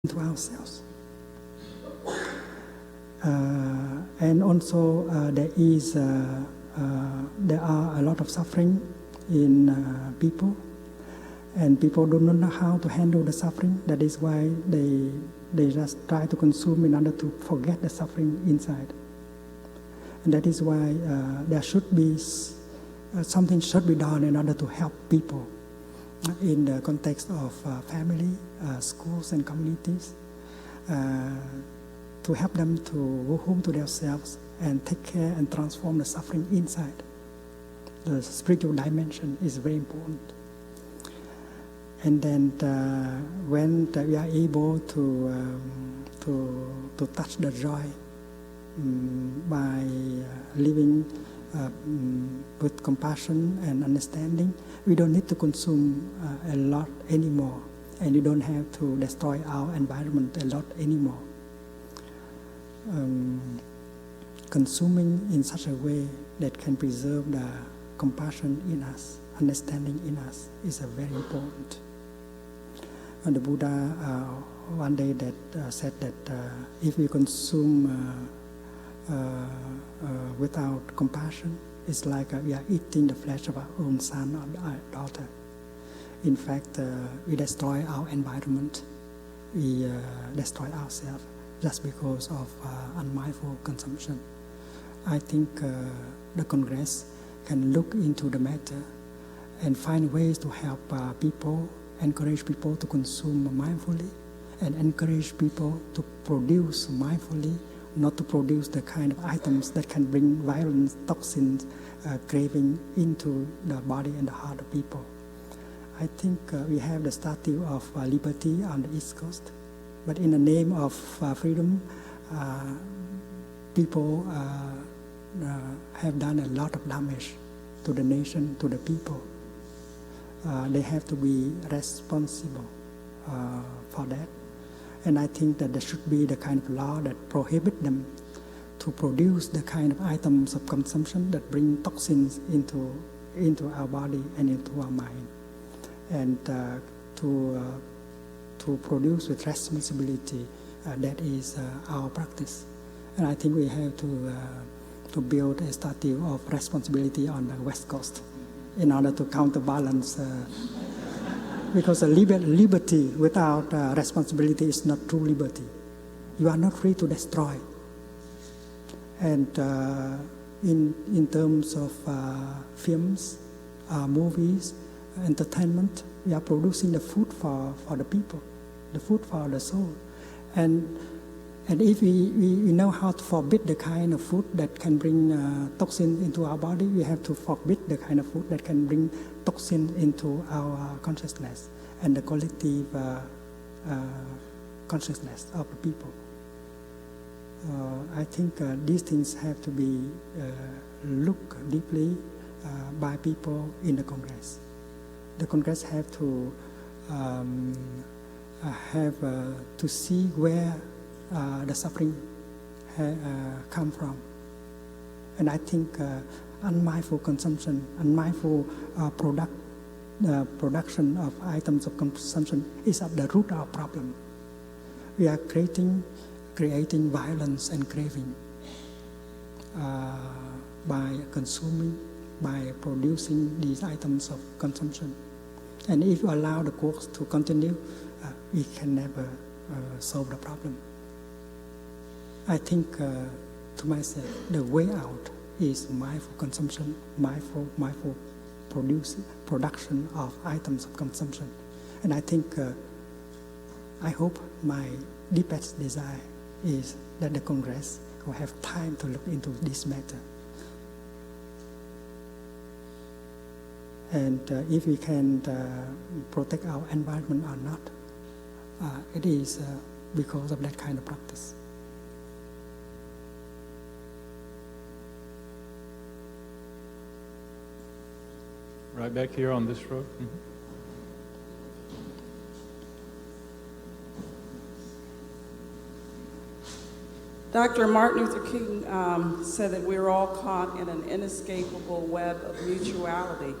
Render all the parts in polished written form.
to ourselves. And also there are a lot of suffering in people, and people do not know how to handle the suffering. That is why they just try to consume in order to forget the suffering inside. And that is why there should be something should be done in order to help people in the context of family, schools, and communities, to help them to go home to themselves and take care and transform the suffering inside. The spiritual dimension is very important. And then when we are able to touch the joy by living with compassion and understanding, we don't need to consume a lot anymore, and we don't have to destroy our environment a lot anymore. Consuming in such a way that can preserve the compassion in us, understanding in us, is very important. And the Buddha one day said that if we consume without compassion, it's like we are eating the flesh of our own son or our daughter. In fact, we destroy our environment, we destroy ourselves just because of unmindful consumption. I think the Congress can look into the matter and find ways to help people, encourage people to consume mindfully, and encourage people to produce mindfully, not to produce the kind of items that can bring violence, toxins, craving into the body and the heart of people. I think we have the Statue of Liberty on the East Coast, but in the name of freedom, people have done a lot of damage to the nation, to the people. They have to be responsible for that. And I think that there should be the kind of law that prohibit them to produce the kind of items of consumption that bring toxins into our body and into our mind. And to produce with responsibility, that is our practice. And I think we have to build a statue of responsibility on the West Coast in order to counterbalance, because liberty without responsibility is not true liberty. You are not free to destroy. And in terms of films, movies, entertainment, we are producing the food for the people, the food for the soul. And if we know how to forbid the kind of food that can bring toxin into our body, we have to forbid the kind of food that can bring toxin into our consciousness and the collective consciousness of the people. I think these things have to be looked deeply by people in the Congress. The Congress have to see where the suffering come from. And I think unmindful consumption, unmindful production of items of consumption is at the root of our problem. We are creating violence and craving by consuming, by producing these items of consumption. And if you allow the course to continue, we can never solve the problem. I think to myself, the way out is mindful consumption, mindful production of items of consumption. And I think, I hope my deepest desire is that the Congress will have time to look into this matter. And if we can protect our environment or not, it is because of that kind of practice. Right back here on this row. Mm-hmm. Dr. Martin Luther King said that we're all caught in an inescapable web of mutuality.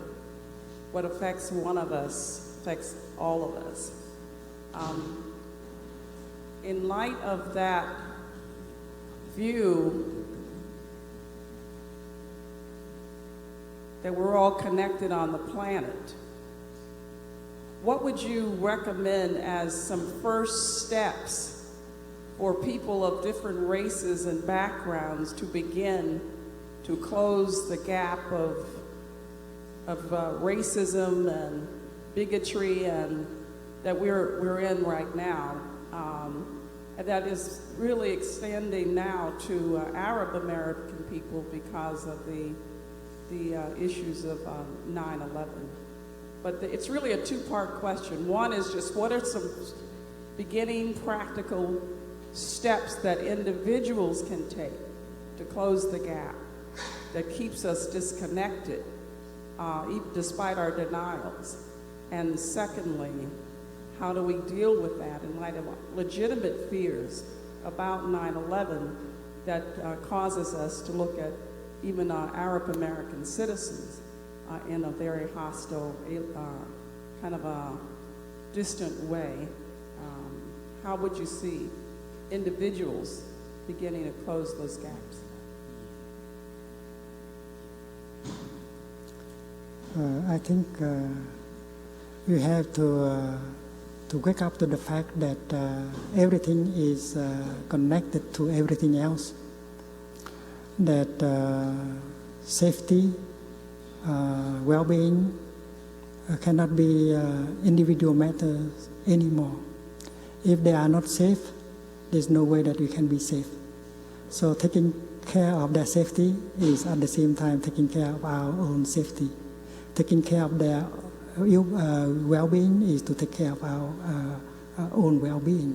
What affects one of us affects all of us. in light of that view that we're all connected on the planet, what would you recommend as some first steps for people of different races and backgrounds to begin to close the gap of racism and bigotry and that we're in right now, and that is really extending now to Arab American people because of the issues of 9/11. But it's really a two-part question. One is just what are some beginning practical steps that individuals can take to close the gap that keeps us disconnected, even despite our denials? And secondly, how do we deal with that in light of legitimate fears about 9/11 that causes us to look at even Arab American citizens in a very hostile, kind of a distant way? How would you see individuals beginning to close those gaps? I think we have to wake up to the fact that everything is connected to everything else. That safety, well-being cannot be individual matters anymore. If they are not safe, there's no way that we can be safe. So taking care of their safety is at the same time taking care of our own safety. Taking care of their well-being is to take care of our own well-being.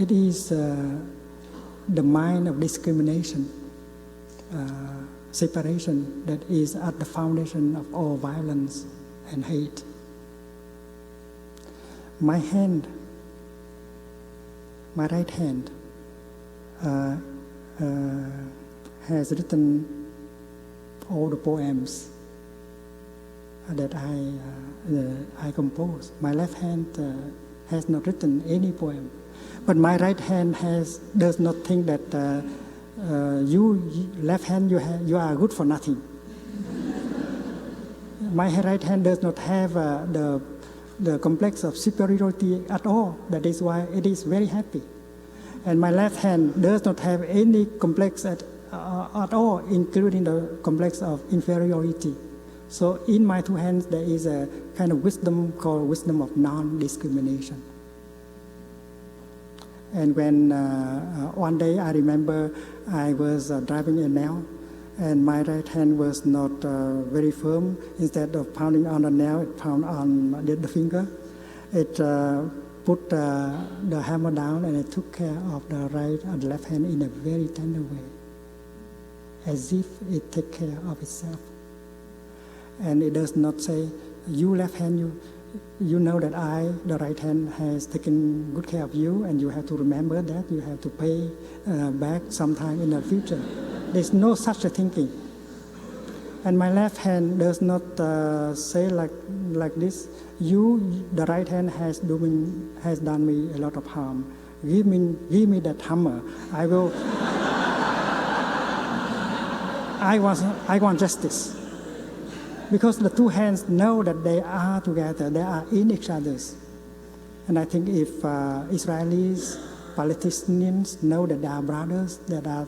It is the mind of discrimination, separation that is at the foundation of all violence and hate. My right hand has written all the poems that I compose. My left hand has not written any poem, but my right hand does not think that you left hand you are good for nothing. My right hand does not have the complex of superiority at all. That is why it is very happy. And my left hand does not have any complex at all, including the complex of inferiority. So in my two hands, there is a kind of wisdom called wisdom of non-discrimination. And when one day I remember I was driving a nail, and my right hand was not very firm. Instead of pounding on the nail, it pounded on the finger. It put the hammer down, and it took care of the right and the left hand in a very tender way, as if it takes care of itself. And it does not say, you left hand, you know that I, the right hand, has taken good care of you, and you have to remember that, you have to pay back sometime in the future. There's no such a thinking. And my left hand does not say like this, you, the right hand, has done me a lot of harm. Give me that hammer. I will. I want justice. Because the two hands know that they are together, they are in each other's. And I think if Israelis, Palestinians know that they are brothers, that are